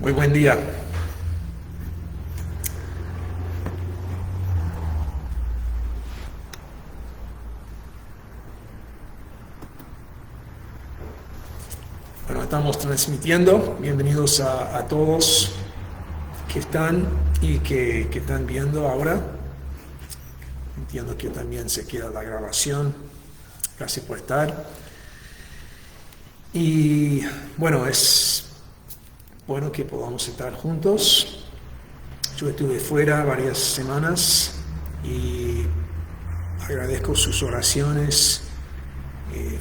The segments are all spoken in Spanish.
Muy buen día. Bueno, estamos transmitiendo. Bienvenidos a todos que están y que están viendo ahora. Entiendo que también se queda la grabación. Gracias por estar. Y bueno, es bueno que podamos estar juntos. Yo estuve fuera varias semanas y agradezco sus oraciones.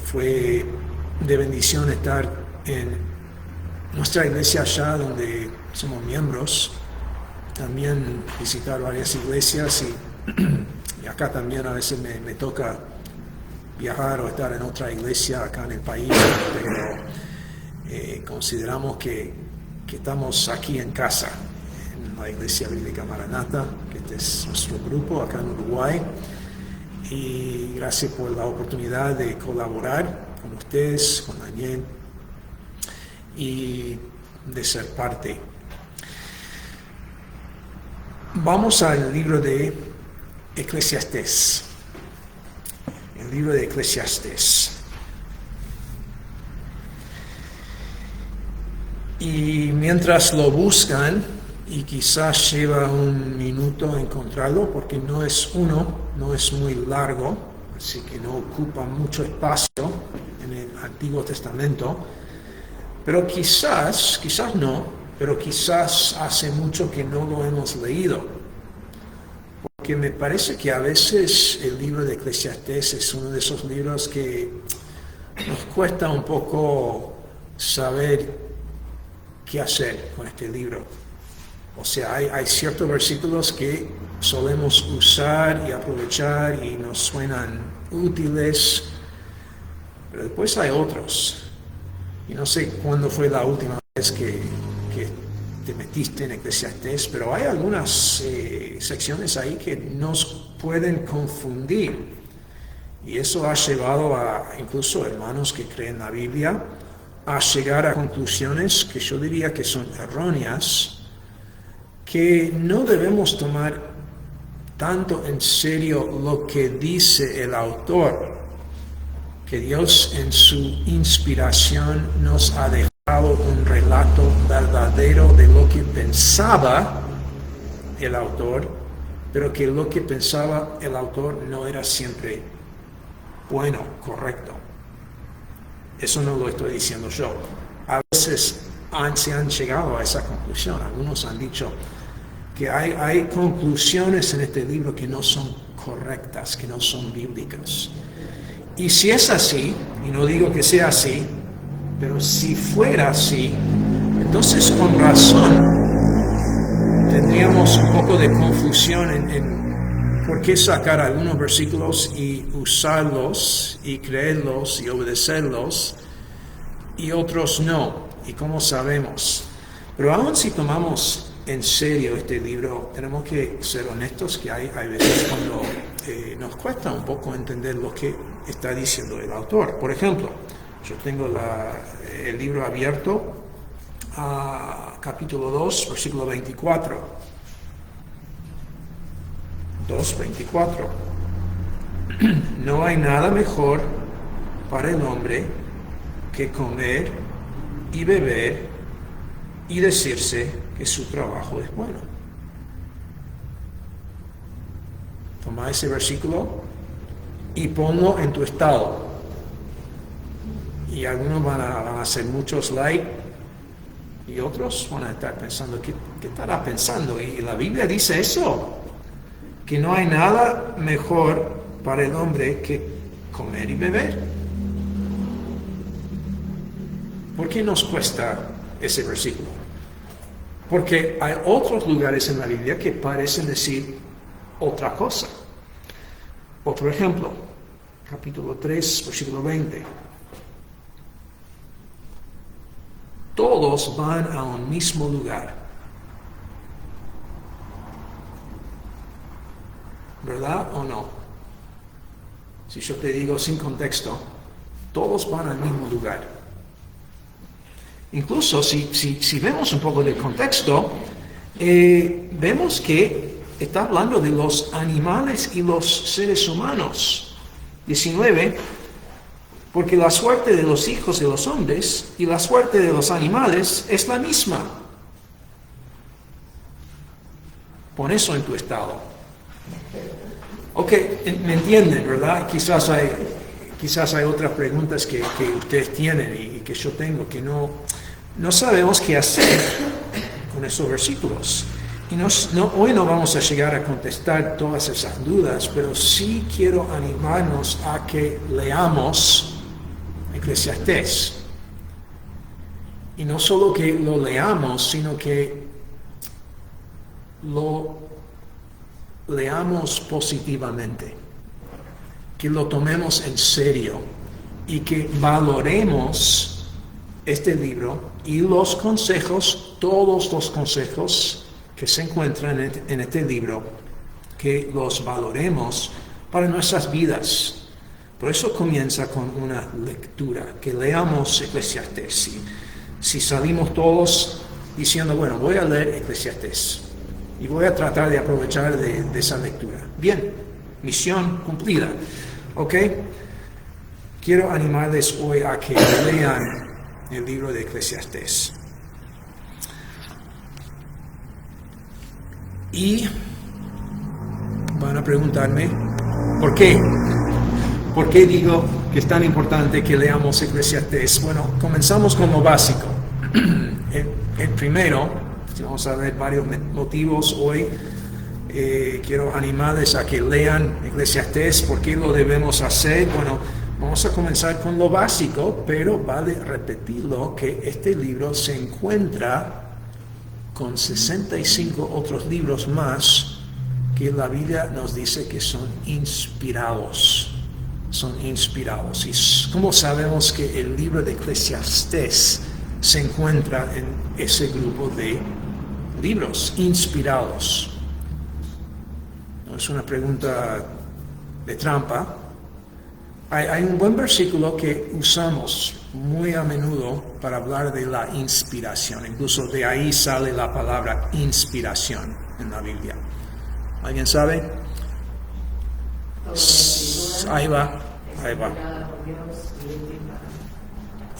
Fue de bendición estar en nuestra iglesia allá donde somos miembros. También visitar varias iglesias y acá también a veces me toca viajar o estar en otra iglesia acá en el país, pero consideramos que estamos aquí en casa, en la Iglesia Bíblica Maranatha, que este es nuestro grupo acá en Uruguay, y gracias por la oportunidad de colaborar con ustedes, con Daniel, y de ser parte. Vamos al libro de Eclesiastés. El libro de Eclesiastés. Y mientras lo buscan, y quizás lleva un minuto encontrarlo, porque no es muy largo, así que no ocupa mucho espacio en el Antiguo Testamento, pero quizás hace mucho que no lo hemos leído. Porque me parece que a veces el libro de Eclesiastés es uno de esos libros que nos cuesta un poco saber qué hacer con este libro. O sea, hay ciertos versículos que solemos usar y aprovechar y nos suenan útiles, pero después hay otros. Y no sé cuándo fue la última vez que te metiste en Eclesiastés, pero hay algunas secciones ahí que nos pueden confundir. Y eso ha llevado a incluso hermanos que creen la Biblia a llegar a conclusiones que yo diría que son erróneas, que no debemos tomar tanto en serio lo que dice el autor, que Dios en su inspiración nos ha dejado un relato verdadero de lo que pensaba el autor, pero que lo que pensaba el autor no era siempre bueno, correcto. Eso no lo estoy diciendo yo. A veces se han llegado a esa conclusión. Algunos han dicho que hay conclusiones en este libro que no son correctas, que no son bíblicas. Y si es así, y no digo que sea así, pero si fuera así, entonces con razón tendríamos un poco de confusión en por qué sacar algunos versículos y usarlos y creerlos y obedecerlos y otros no. ¿Y cómo sabemos? Pero aún si tomamos en serio este libro, tenemos que ser honestos que hay veces cuando nos cuesta un poco entender lo que está diciendo el autor. Por ejemplo, yo tengo el libro abierto a capítulo 2, versículo 24. 2:24. No hay nada mejor para el hombre que comer y beber y decirse que su trabajo es bueno. Toma ese versículo y ponlo en tu estado. Y algunos van a hacer muchos like y otros van a estar pensando, ¿qué estará pensando? Y la Biblia dice eso, que no hay nada mejor para el hombre que comer y beber. ¿Por qué nos cuesta ese versículo? Porque hay otros lugares en la Biblia que parecen decir otra cosa. Otro ejemplo, capítulo 3, versículo 20. Todos van a un mismo lugar. ¿Verdad o no? Si yo te digo sin contexto, todos van al mismo lugar. Incluso si vemos un poco del contexto, vemos que está hablando de los animales y los seres humanos. 19, porque la suerte de los hijos de los hombres y la suerte de los animales es la misma. Pon eso en tu estado. Ok, me entienden, ¿verdad? Quizás hay otras preguntas que ustedes tienen y que yo tengo, que no sabemos qué hacer con esos versículos. Y hoy no vamos a llegar a contestar todas esas dudas, pero sí quiero animarnos a que leamos Eclesiastés. Y no solo que lo leamos, sino que lo leamos positivamente, que lo tomemos en serio y que valoremos este libro y los consejos, todos los consejos que se encuentran en este libro, que los valoremos para nuestras vidas. Por eso comienza con una lectura, que leamos Eclesiastés. Si salimos todos diciendo, bueno, voy a leer Eclesiastés y voy a tratar de aprovechar de esa lectura. Bien, misión cumplida. ¿Ok? Quiero animarles hoy a que lean el libro de Eclesiastés. Y van a preguntarme, ¿por qué? ¿Por qué digo que es tan importante que leamos Eclesiastés? Bueno, comenzamos con lo básico. El primero, vamos a ver varios motivos hoy. Quiero animarles a que lean Eclesiastés. ¿Por qué lo debemos hacer? Bueno, vamos a comenzar con lo básico, pero vale repetirlo que este libro se encuentra con 65 otros libros más que la Biblia nos dice que son inspirados. Son inspirados. ¿Y cómo sabemos que el libro de Eclesiastés se encuentra en ese grupo de libros inspirados? No es una pregunta de trampa. Hay un buen versículo que usamos muy a menudo para hablar de la inspiración. Incluso de ahí sale la palabra inspiración en la Biblia. ¿Alguien sabe? Ahí va.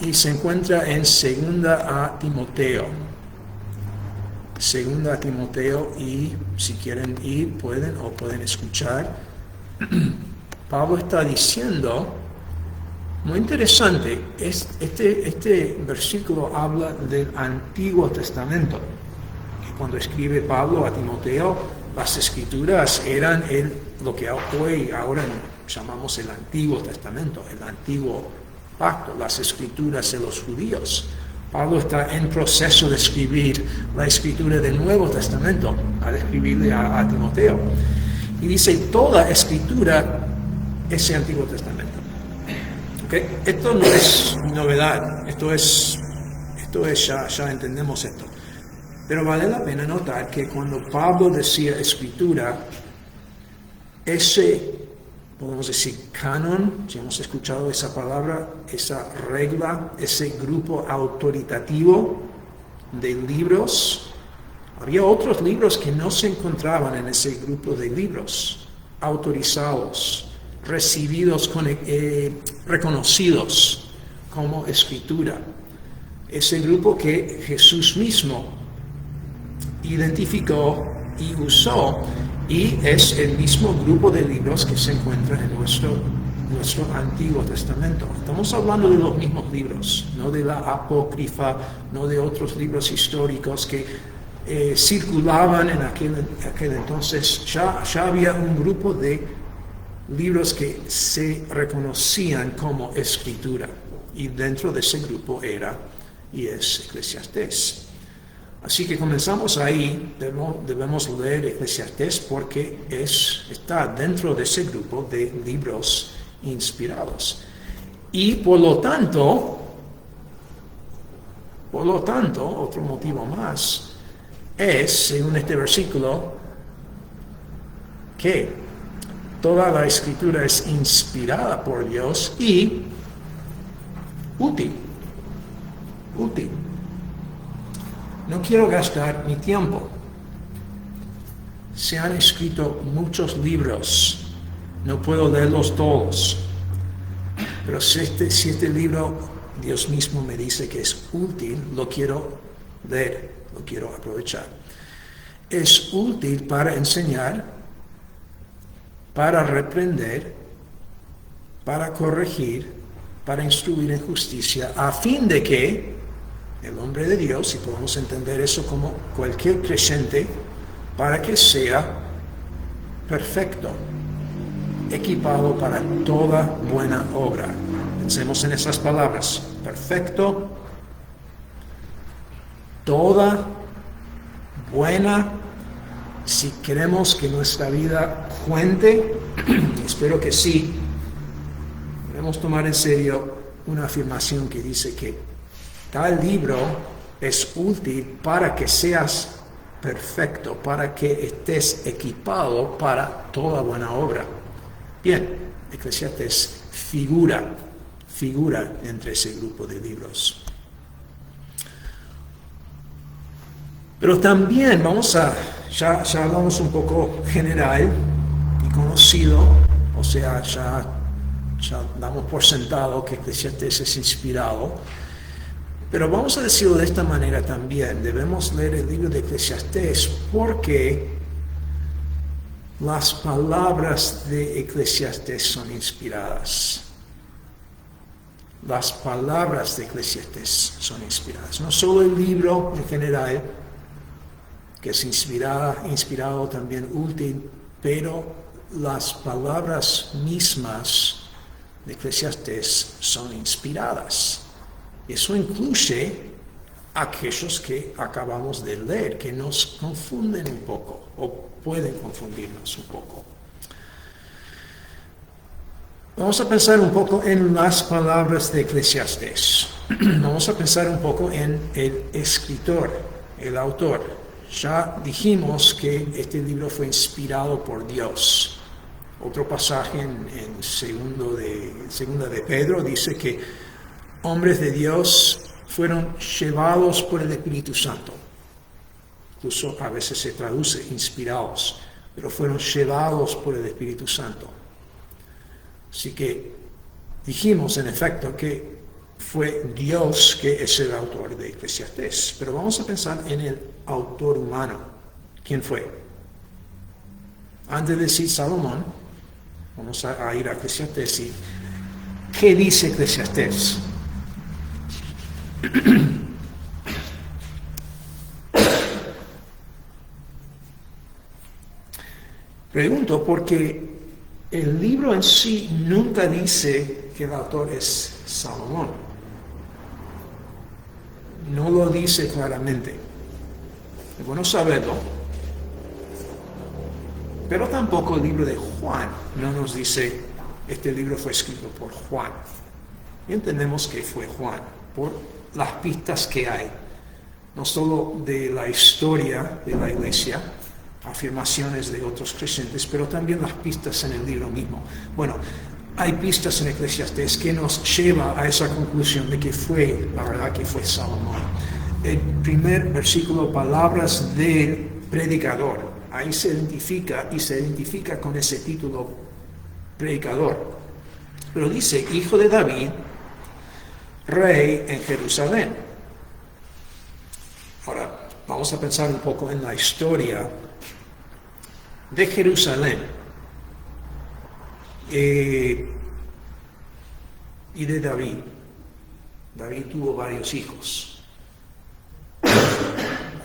Y se encuentra en 2 a Timoteo. 2 a Timoteo, y si quieren ir pueden escuchar. Pablo está diciendo, muy interesante, este versículo habla del Antiguo Testamento. Y cuando escribe Pablo a Timoteo, las escrituras eran lo que ahora llamamos el Antiguo Testamento, el Antiguo Pacto, las escrituras de los judíos. Pablo está en proceso de escribir la escritura del Nuevo Testamento, al escribirle a Timoteo. Y dice, toda escritura es el Antiguo Testamento. ¿Okay? Esto no es novedad, esto es ya entendemos esto. Pero vale la pena notar que cuando Pablo decía escritura, ese, podemos decir, canon, si hemos escuchado esa palabra, esa regla, ese grupo autoritativo de libros, había otros libros que no se encontraban en ese grupo de libros autorizados, recibidos, reconocidos como escritura. Ese grupo que Jesús mismo identificó y usó, y es el mismo grupo de libros que se encuentra en nuestro Antiguo Testamento. Estamos hablando de los mismos libros, no de la apócrifa, no de otros libros históricos que circulaban en aquel entonces. Ya había un grupo de libros que se reconocían como escritura, y dentro de ese grupo era y es Eclesiastés. Así que comenzamos ahí, debemos leer Eclesiastés porque está dentro de ese grupo de libros inspirados. Y por lo tanto, otro motivo más es, según este versículo, que toda la escritura es inspirada por Dios y útil. no quiero gastar mi tiempo. Se han escrito muchos libros, no puedo leerlos todos, pero si este libro Dios mismo me dice que es útil, lo quiero leer, lo quiero aprovechar. Es útil para enseñar, para reprender, para corregir, para instruir en justicia, a fin de que el hombre de Dios, si podemos entender eso como cualquier creyente, para que sea perfecto, equipado para toda buena obra. Pensemos en esas palabras: perfecto, toda buena. Si queremos que nuestra vida cuente, espero que sí, debemos tomar en serio una afirmación que dice que tal libro es útil para que seas perfecto, para que estés equipado para toda buena obra. Bien, Eclesiastés figura entre ese grupo de libros. Pero también ya hablamos un poco general y conocido, o sea, ya damos por sentado que Eclesiastés es inspirado, pero vamos a decirlo de esta manera también: debemos leer el libro de Eclesiastés porque las palabras de Eclesiastés son inspiradas. Las palabras de Eclesiastés son inspiradas. No solo el libro en general, que es inspirado también útil, pero las palabras mismas de Eclesiastés son inspiradas. Eso incluye aquellos que acabamos de leer, que nos confunden un poco, o pueden confundirnos un poco. Vamos a pensar un poco en las palabras de Eclesiastés. Vamos a pensar un poco en el escritor, el autor. Ya dijimos que este libro fue inspirado por Dios. Otro pasaje en segunda de Pedro dice que hombres de Dios fueron llevados por el Espíritu Santo. Incluso a veces se traduce inspirados, pero fueron llevados por el Espíritu Santo. Así que dijimos en efecto que fue Dios que es el autor de Eclesiastés. Pero vamos a pensar en el autor humano. ¿Quién fue? Antes de decir Salomón, vamos a ir a Eclesiastés. ¿Y qué dice Eclesiastés? Pregunto porque el libro en sí nunca dice que el autor es Salomón. No lo dice claramente. Es bueno saberlo. Pero tampoco el libro de Juan no nos dice este libro fue escrito por Juan. Y entendemos que fue Juan por las pistas que hay, no solo de la historia de la iglesia, afirmaciones de otros creyentes, pero también las pistas en el libro mismo. Bueno, hay pistas en Eclesiastés que nos lleva a esa conclusión de que fue, la verdad, que fue Salomón. El primer versículo, palabras del predicador, ahí se identifica con ese título, predicador. Pero dice, hijo de David, rey en Jerusalén. Ahora, vamos a pensar un poco en la historia de Jerusalén y de David. David tuvo varios hijos.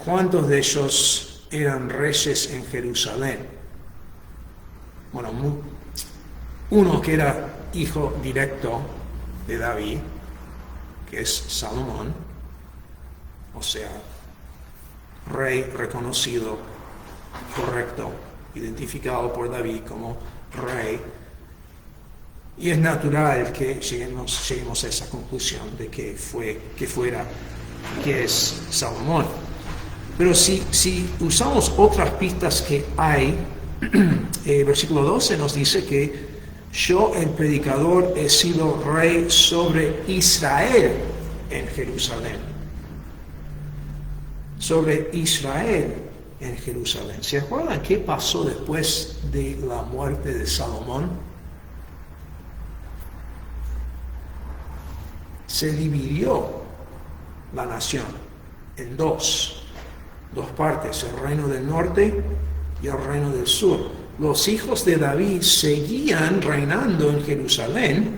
¿Cuántos de ellos eran reyes en Jerusalén? Bueno, uno que era hijo directo de David, que es Salomón, o sea, rey reconocido, correcto, identificado por David como rey. Y es natural que lleguemos a esa conclusión de que es Salomón. Pero si usamos otras pistas que hay, versículo 12 nos dice que yo, el predicador, he sido rey sobre Israel en Jerusalén. sobre Israel en Jerusalén. ¿Se acuerdan qué pasó después de la muerte de Salomón? Se dividió la nación en dos partes, el reino del norte y el reino del sur. Los hijos de David seguían reinando en Jerusalén,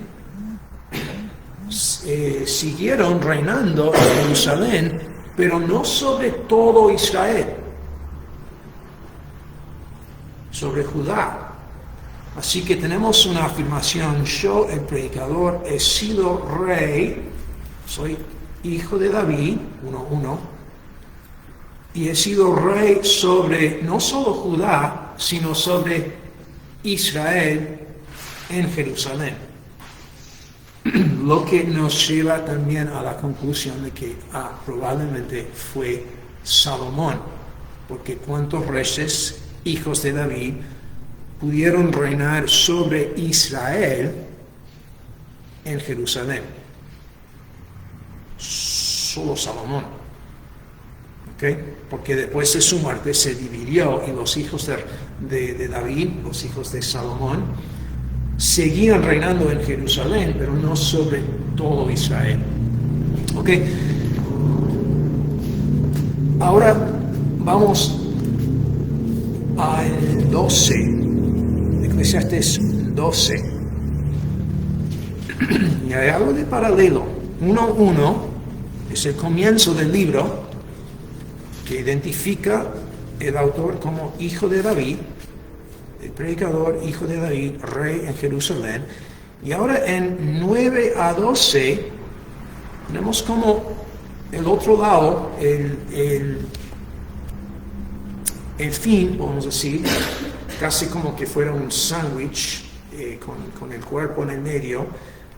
siguieron reinando en Jerusalén, pero no sobre todo Israel, sobre Judá. Así que tenemos una afirmación: yo, el predicador, he sido rey, soy hijo de David, 1:1, y he sido rey sobre no solo Judá, sino sobre Israel en Jerusalén. Lo que nos lleva también a la conclusión de que probablemente fue Salomón, porque ¿cuántos reyes, hijos de David, pudieron reinar sobre Israel en Jerusalén? Solo Salomón. ¿Okay? Porque después de su muerte se dividió y los hijos de David, los hijos de Salomón, seguían reinando en Jerusalén, pero no sobre todo Israel. ¿Okay? Ahora vamos al 12. Eclesiastes 12. Y hay algo de paralelo. 1:1 es el comienzo del libro que identifica el autor como hijo de David, el predicador, hijo de David, rey en Jerusalén. Y ahora en 9-12 tenemos como el otro lado, el fin, podemos decir, casi como que fuera un sándwich con el cuerpo en el medio.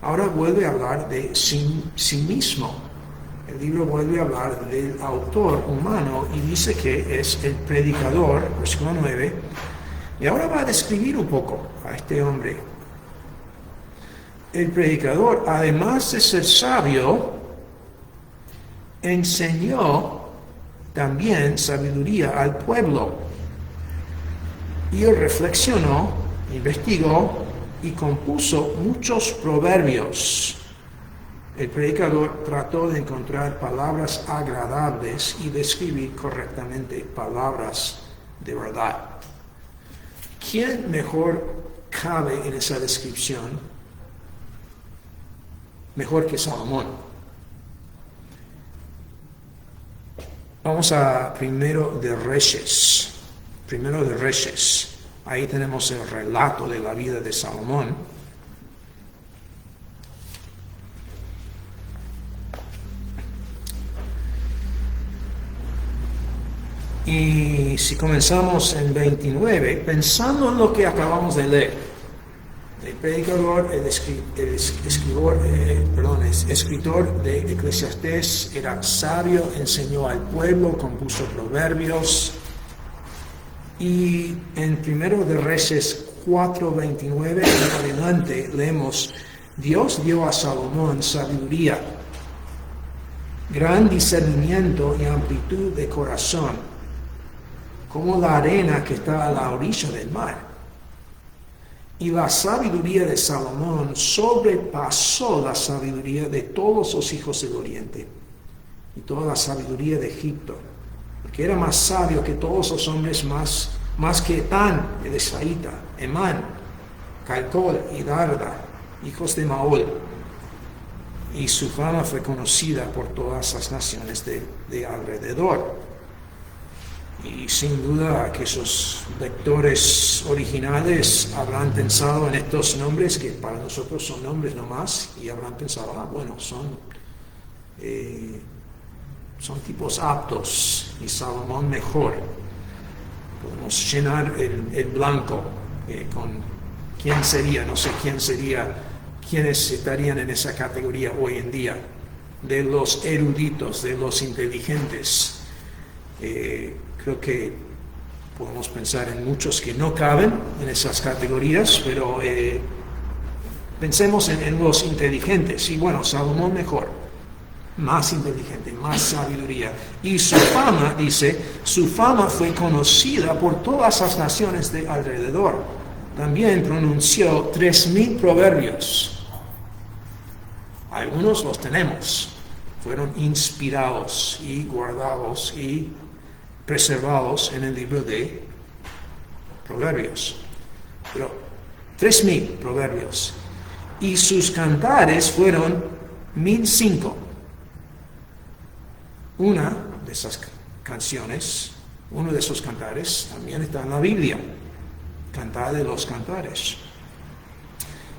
Ahora vuelve a hablar de sí mismo. El libro vuelve a hablar del autor humano y dice que es el predicador, versículo 9. Y ahora va a describir un poco a este hombre. El predicador, además de ser sabio, enseñó también sabiduría al pueblo. Y él reflexionó, investigó y compuso muchos proverbios. El predicador trató de encontrar palabras agradables y describir correctamente palabras de verdad. ¿Quién mejor cabe en esa descripción? Mejor que Salomón. Vamos a Primero de Reyes. Primero de Reyes. Ahí tenemos el relato de la vida de Salomón. Y si comenzamos en 29, pensando en lo que acabamos de leer, el predicador, el escritor de Eclesiastés era sabio, enseñó al pueblo, compuso proverbios. Y en Primero de Reyes 4:29 en adelante leemos: Dios dio a Salomón sabiduría, gran discernimiento y amplitud de corazón, como la arena que está a la orilla del mar. Y la sabiduría de Salomón sobrepasó la sabiduría de todos los hijos del oriente y toda la sabiduría de Egipto, porque era más sabio que todos los hombres, más que Etán, el Esaíta, Emán, Calcol y Darda, hijos de Maol. Y su fama fue conocida por todas las naciones de alrededor. Y sin duda que esos lectores originales habrán pensado en estos nombres, que para nosotros son nombres nomás, y habrán pensado, bueno, son tipos aptos, y Salomón mejor. Podemos llenar el blanco con quién sería, no sé quién sería, quiénes estarían en esa categoría hoy en día, de los eruditos, de los inteligentes. Creo que podemos pensar en muchos que no caben en esas categorías, pero pensemos en los inteligentes. Y bueno, Salomón mejor. más inteligente, más sabiduría. Y su fama, dice, su fama fue conocida por todas las naciones de alrededor. También pronunció 3,000 proverbios. Algunos los tenemos. Fueron inspirados y guardados y preservados en el libro de Proverbios. Pero 3,000 proverbios. Y sus cantares fueron 1,005. Una de esas canciones, uno de esos cantares, también está en la Biblia. Cantar de los cantares.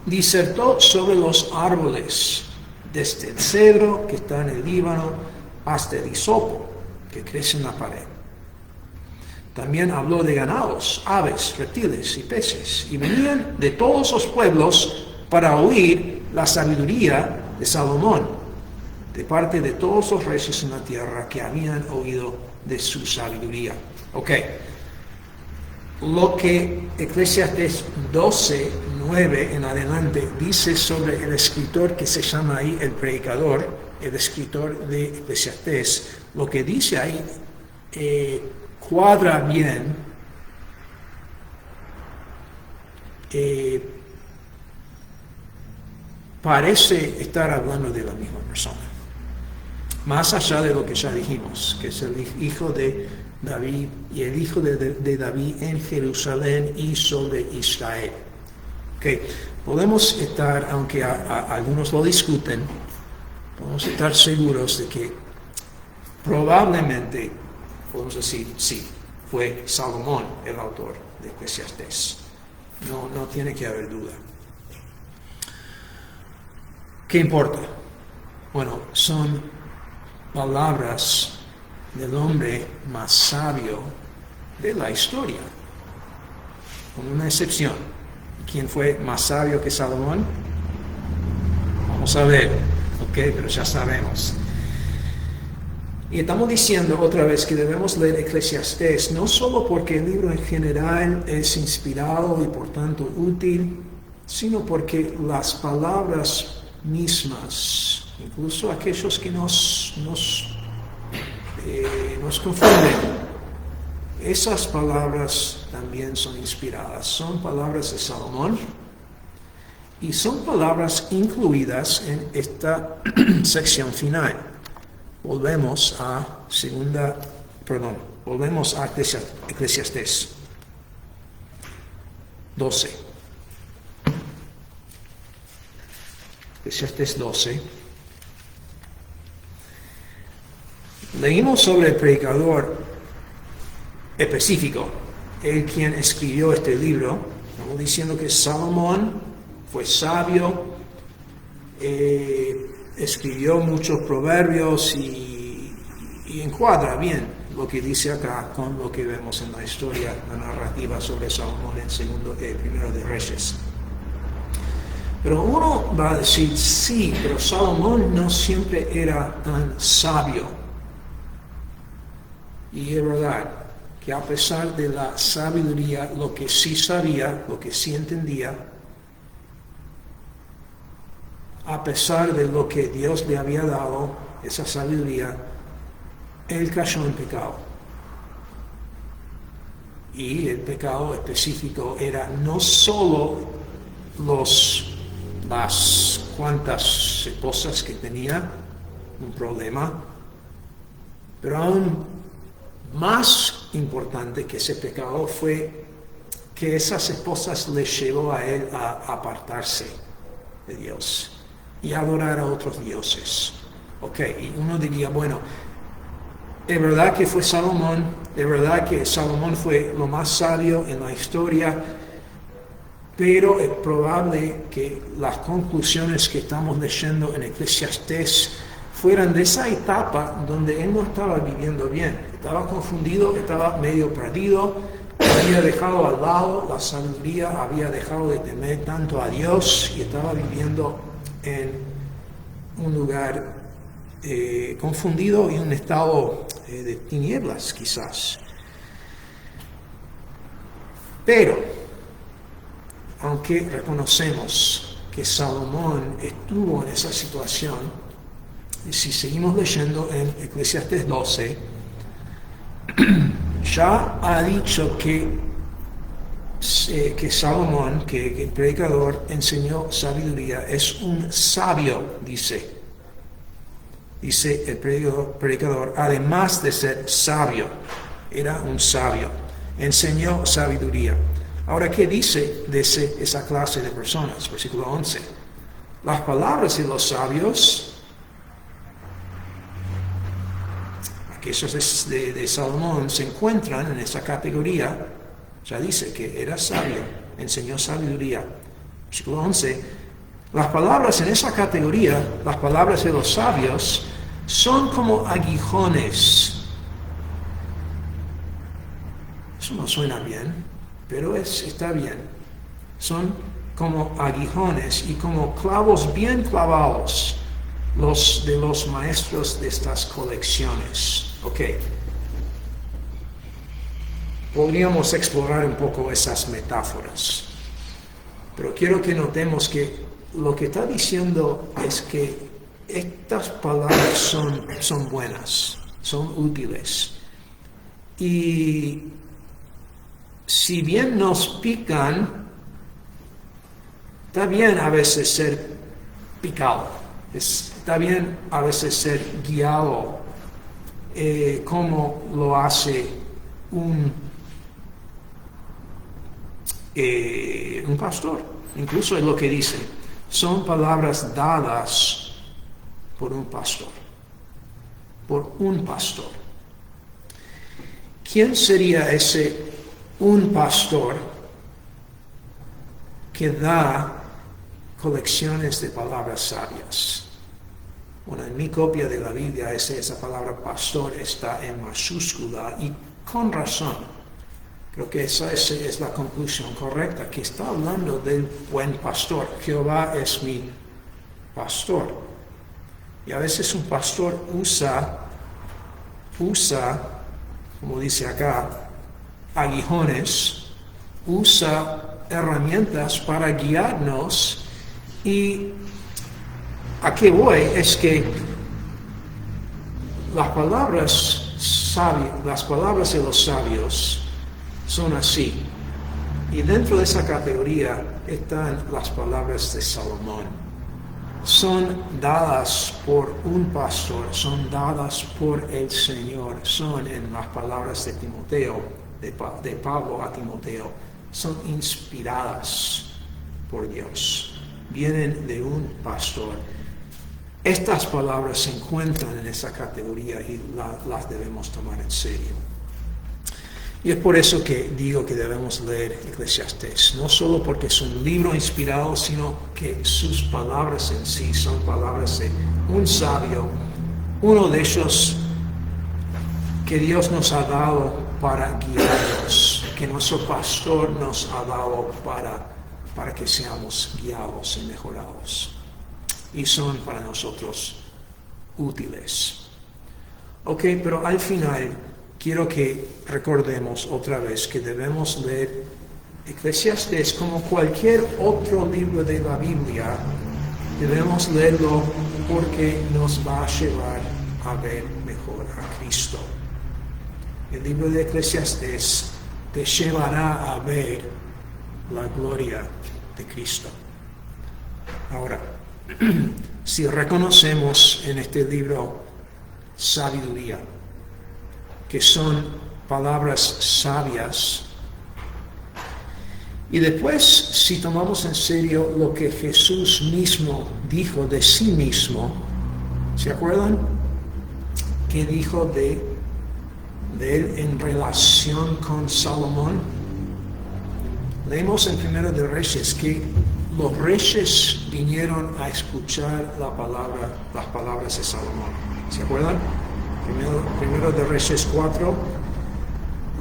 Disertó sobre los árboles, desde el cedro que está en el Líbano hasta el hisopo que crece en la pared. También habló de ganados, aves, reptiles y peces, y venían de todos los pueblos para oír la sabiduría de Salomón, de parte de todos los reyes en la tierra que habían oído de su sabiduría. Ok. Lo que Eclesiastés 12:9 en adelante dice sobre el escritor que se llama ahí el predicador, el escritor de Eclesiastés, lo que dice ahí cuadra bien parece estar hablando de la misma persona. Más allá de lo que ya dijimos, que es el hijo de David y el hijo de David en Jerusalén y sobre Israel. Okay. Podemos estar, aunque algunos lo discuten, podemos estar seguros de que probablemente, podemos decir, sí, fue Salomón el autor de Eclesiastés. No tiene que haber duda. ¿Qué importa? Bueno, son palabras del hombre más sabio de la historia, con una excepción. ¿Quién fue más sabio que Salomón? Vamos a ver, pero ya sabemos. Y estamos diciendo otra vez que debemos leer Eclesiastés, no solo porque el libro en general es inspirado y por tanto útil, sino porque las palabras mismas, incluso aquellos que nos confunden, esas palabras también son inspiradas. Son palabras de Salomón y son palabras incluidas en esta sección final. Volvemos a Eclesiastés 12. Eclesiastés 12. Leímos sobre el predicador específico, el quien escribió este libro. Estamos diciendo que Salomón fue sabio, escribió muchos proverbios y encuadra bien lo que dice acá con lo que vemos en la historia, la narrativa sobre Salomón en Primero de Reyes. Pero uno va a decir, sí, pero Salomón no siempre era tan sabio. Y es verdad que a pesar de la sabiduría, lo que sí sabía, lo que sí entendía, a pesar de lo que Dios le había dado, esa sabiduría, él cayó en pecado. Y el pecado específico era no solo las cuantas esposas que tenía, un problema, pero aún más importante que ese pecado fue que esas esposas le llevó a él a apartarse de Dios y adorar a otros dioses. Y uno diría, bueno, es verdad que fue Salomón, es verdad que Salomón fue lo más sabio en la historia, pero es probable que las conclusiones que estamos leyendo en Eclesiastés fueran de esa etapa donde él no estaba viviendo bien, estaba confundido, estaba medio perdido, había dejado al lado la sabiduría, había dejado de temer tanto a Dios y estaba viviendo en un lugar confundido y un estado de tinieblas quizás. Pero, aunque reconocemos que Salomón estuvo en esa situación, si seguimos leyendo en Eclesiastés 12, ya ha dicho que Salomón, que el predicador enseñó sabiduría, es un sabio, dice el predicador, además de ser sabio, era un sabio, enseñó sabiduría. Ahora, ¿qué dice de esa clase de personas? Versículo 11. Las palabras de los sabios, aquellos de Salomón, se encuentran en esa categoría. Ya dice que era sabio, enseñó sabiduría. Versículo 11. Las palabras en esa categoría, las palabras de los sabios, son como aguijones. Eso no suena bien, pero está bien. Son como aguijones y como clavos bien clavados, los de los maestros de estas colecciones. Ok. Podríamos explorar un poco esas metáforas, pero quiero que notemos que lo que está diciendo es que estas palabras son buenas, son útiles. Y si bien nos pican, está bien a veces ser picado, está bien a veces ser guiado, como lo hace un pastor. Incluso es lo que dice, son palabras dadas por un pastor. ¿Quién sería ese un pastor que da colecciones de palabras sabias? Bueno, en mi copia de la Biblia esa palabra pastor está en mayúscula y con razón. Creo que esa es la conclusión correcta, que está hablando del buen pastor. Jehová es mi pastor. Y a veces un pastor usa, como dice acá, aguijones, usa herramientas para guiarnos. Y a qué voy es que las palabras de los sabios son así. Y dentro de esa categoría están las palabras de Salomón. Son dadas por un pastor, son dadas por el Señor, son en las palabras de Timoteo, de Pablo a Timoteo, son inspiradas por Dios, vienen de un pastor. Estas palabras se encuentran en esa categoría y las debemos tomar en serio. Y es por eso que digo que debemos leer Eclesiastés, no solo porque es un libro inspirado, sino que sus palabras en sí son palabras de un sabio, uno de ellos que Dios nos ha dado para guiarnos, que nuestro pastor nos ha dado para que seamos guiados y mejorados. Y son para nosotros útiles. Ok, pero al final quiero que recordemos otra vez que debemos leer Eclesiastés como cualquier otro libro de la Biblia. Debemos leerlo porque nos va a llevar a ver mejor a Cristo. El libro de Eclesiastés te llevará a ver la gloria de Cristo. Ahora, si reconocemos en este libro sabiduría, que son palabras sabias, y después si tomamos en serio lo que Jesús mismo dijo de sí mismo, ¿se acuerdan? ¿Qué dijo de él en relación con Salomón? Leemos en Primero de Reyes que los reyes vinieron a escuchar las palabras de Salomón. ¿Se acuerdan? Primero de Reyes 4,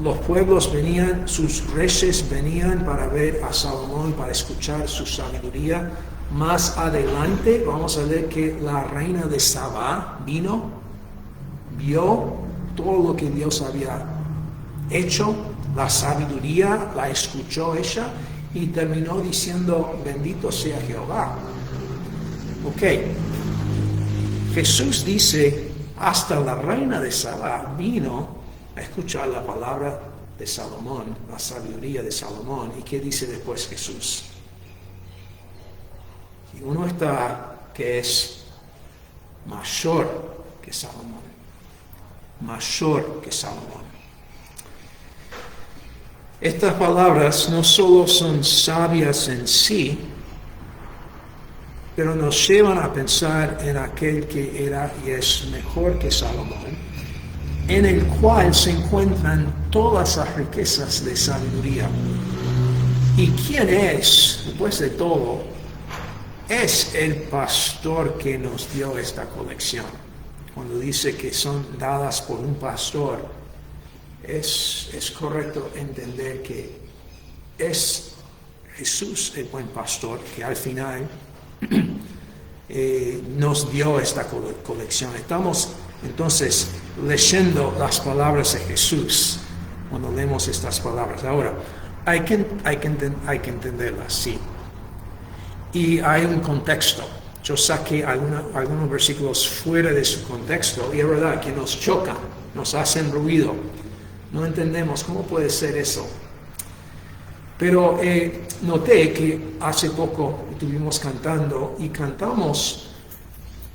los pueblos venían, sus reyes venían para ver a Salomón, para escuchar su sabiduría. Más adelante vamos a ver que la reina de Sabá vino, vio todo lo que Dios había hecho, la sabiduría, la escuchó ella y terminó diciendo, bendito sea Jehová. Ok. Jesús dice, hasta la reina de Saba vino a escuchar la palabra de Salomón, la sabiduría de Salomón. ¿Y qué dice después Jesús? Y uno está que es mayor que Salomón, mayor que Salomón. Estas palabras no solo son sabias en sí, pero nos llevan a pensar en aquel que era y es mejor que Salomón, en el cual se encuentran todas las riquezas de sabiduría. ¿Y quién es, después de todo? Es el pastor que nos dio esta colección. Cuando dice que son dadas por un pastor, es correcto entender que es Jesús el buen pastor que al final nos dio esta colección. Estamos entonces leyendo las palabras de Jesús cuando leemos estas palabras. Ahora, hay que entenderlas, sí. Y hay un contexto. Yo saqué algunos versículos fuera de su contexto y es verdad que nos chocan, nos hacen ruido. No entendemos cómo puede ser eso. Pero noté que hace poco estuvimos cantando y cantamos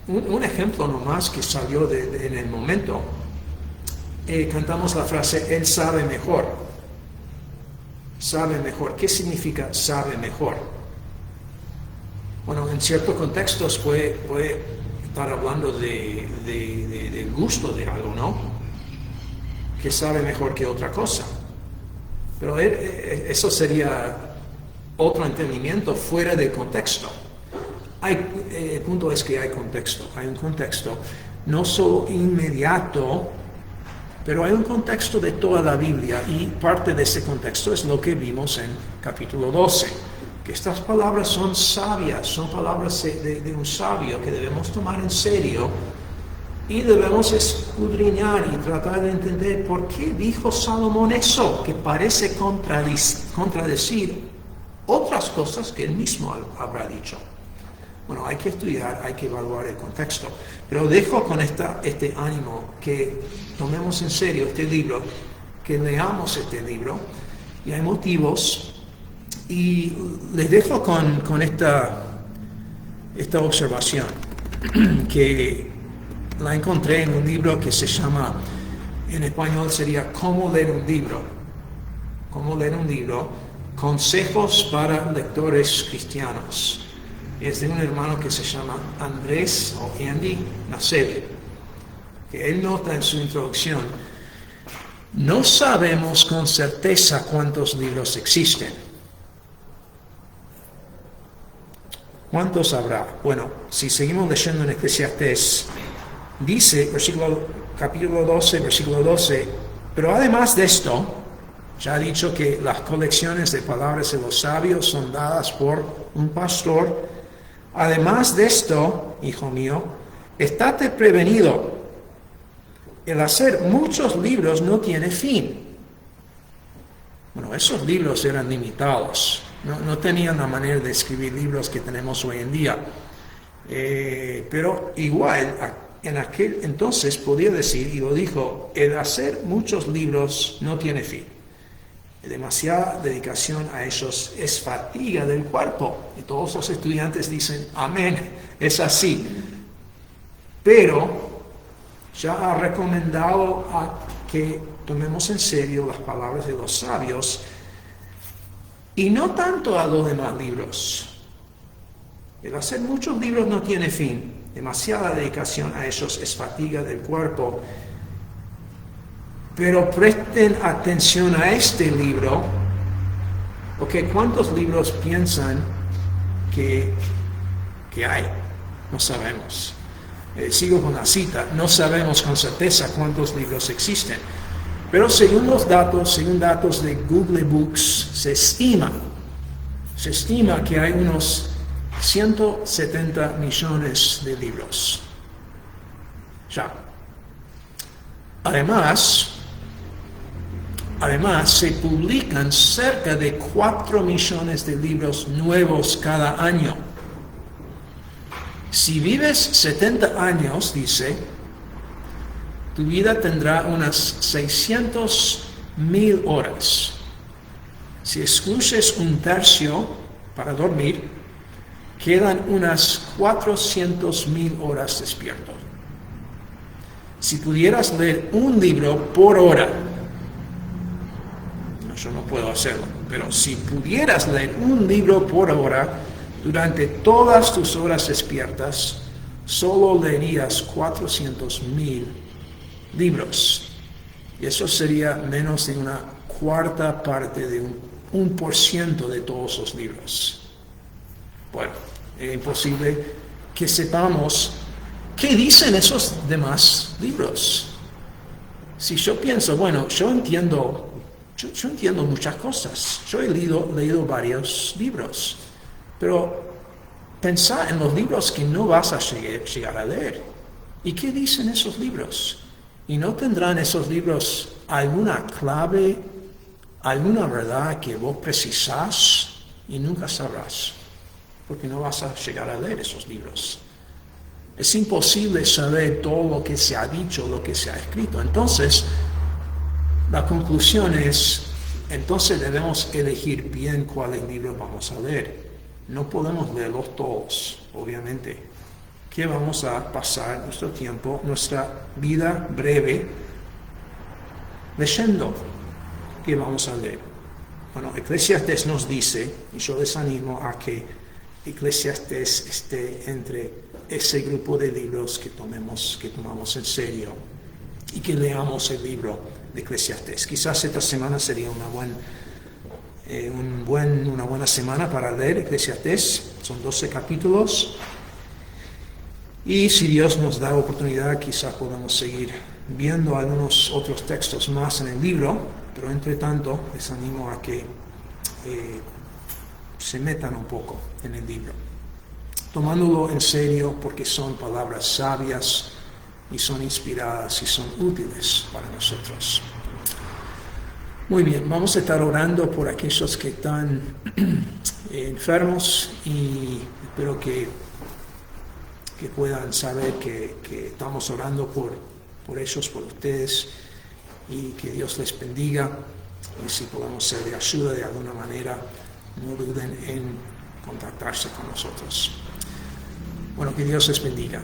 un ejemplo nomás que salió en el momento. Cantamos la frase, Él sabe mejor. Sabe mejor. ¿Qué significa sabe mejor? Bueno, en ciertos contextos puede estar hablando del gusto de algo, ¿no? Que sabe mejor que otra cosa. Pero eso sería otro entendimiento fuera del contexto. El punto es que hay contexto. Hay un contexto no solo inmediato, pero hay un contexto de toda la Biblia y parte de ese contexto es lo que vimos en capítulo 12. Que estas palabras son sabias, son palabras de un sabio que debemos tomar en serio y debemos escudriñar y tratar de entender por qué dijo Salomón eso, que parece contradecir otras cosas que él mismo habrá dicho. Bueno, hay que estudiar, hay que evaluar el contexto, pero dejo con este ánimo que tomemos en serio este libro, que leamos este libro, y hay motivos. Y les dejo con esta observación que la encontré en un libro que se llama, en español sería ¿Cómo leer un libro? ¿Cómo leer un libro? Consejos para lectores cristianos. Es de un hermano que se llama Andrés o Andy Nasevi, que él nota en su introducción, no sabemos con certeza cuántos libros existen. ¿Cuántos habrá? Bueno, si seguimos leyendo en Eclesiastés, dice, capítulo 12, versículo 12, pero además de esto, ya ha dicho que las colecciones de palabras de los sabios son dadas por un pastor. Además de esto, hijo mío, estate prevenido. El hacer muchos libros no tiene fin. Bueno, esos libros eran limitados. No tenían la manera de escribir libros que tenemos hoy en día. Pero igual, en aquel entonces podía decir, y lo dijo, el hacer muchos libros no tiene fin. Demasiada dedicación a ellos es fatiga del cuerpo. Y todos los estudiantes dicen, amén, es así. Pero ya ha recomendado a que tomemos en serio las palabras de los sabios y no tanto a los demás libros. El hacer muchos libros no tiene fin. Demasiada dedicación a ellos es fatiga del cuerpo. Pero presten atención a este libro, porque ¿cuántos libros piensan que hay? No sabemos. Sigo con la cita, no sabemos con certeza cuántos libros existen. Pero según datos de Google Books, se estima que hay unos 170 millones de libros. Ya. Además, se publican cerca de 4 millones de libros nuevos cada año. Si vives 70 años, dice, tu vida tendrá unas 600,000 horas. Si excluyes un tercio para dormir, quedan unas 400,000 horas despierto. Si pudieras leer un libro por hora, yo no puedo hacerlo, pero si pudieras leer un libro por hora durante todas tus horas despiertas, solo leerías 400,000 libros. Y eso sería menos de una cuarta parte de un 1% de todos los libros. Bueno, es imposible que sepamos qué dicen esos demás libros. Si yo pienso, bueno, yo entiendo muchas cosas. Yo he leído varios libros, pero pensá en los libros que no vas a llegar a leer. ¿Y qué dicen esos libros? ¿Y no tendrán esos libros alguna clave, alguna verdad que vos precisás y nunca sabrás? Porque no vas a llegar a leer esos libros. Es imposible saber todo lo que se ha dicho, lo que se ha escrito. Entonces, la conclusión es, entonces debemos elegir bien cuáles libros vamos a leer. No podemos leerlos todos, obviamente. ¿Qué vamos a pasar nuestro tiempo, nuestra vida breve, leyendo? ¿Qué vamos a leer? Bueno, Eclesiastés nos dice, y yo les animo a que Eclesiastés esté entre ese grupo de libros que tomamos en serio y que leamos el libro de Eclesiastés. Quizás esta semana sería una buena semana para leer Eclesiastés. Son 12 capítulos. Y si Dios nos da oportunidad, quizás podamos seguir viendo algunos otros textos más en el libro, pero entre tanto les animo a que se metan un poco en el libro, tomándolo en serio porque son palabras sabias y son inspiradas y son útiles para nosotros. Muy bien, vamos a estar orando por aquellos que están enfermos y espero que puedan saber que estamos orando por ellos, por ustedes, y que Dios les bendiga. Y si podemos ser de ayuda de alguna manera, no duden en contactarse con nosotros. Bueno, que Dios les bendiga.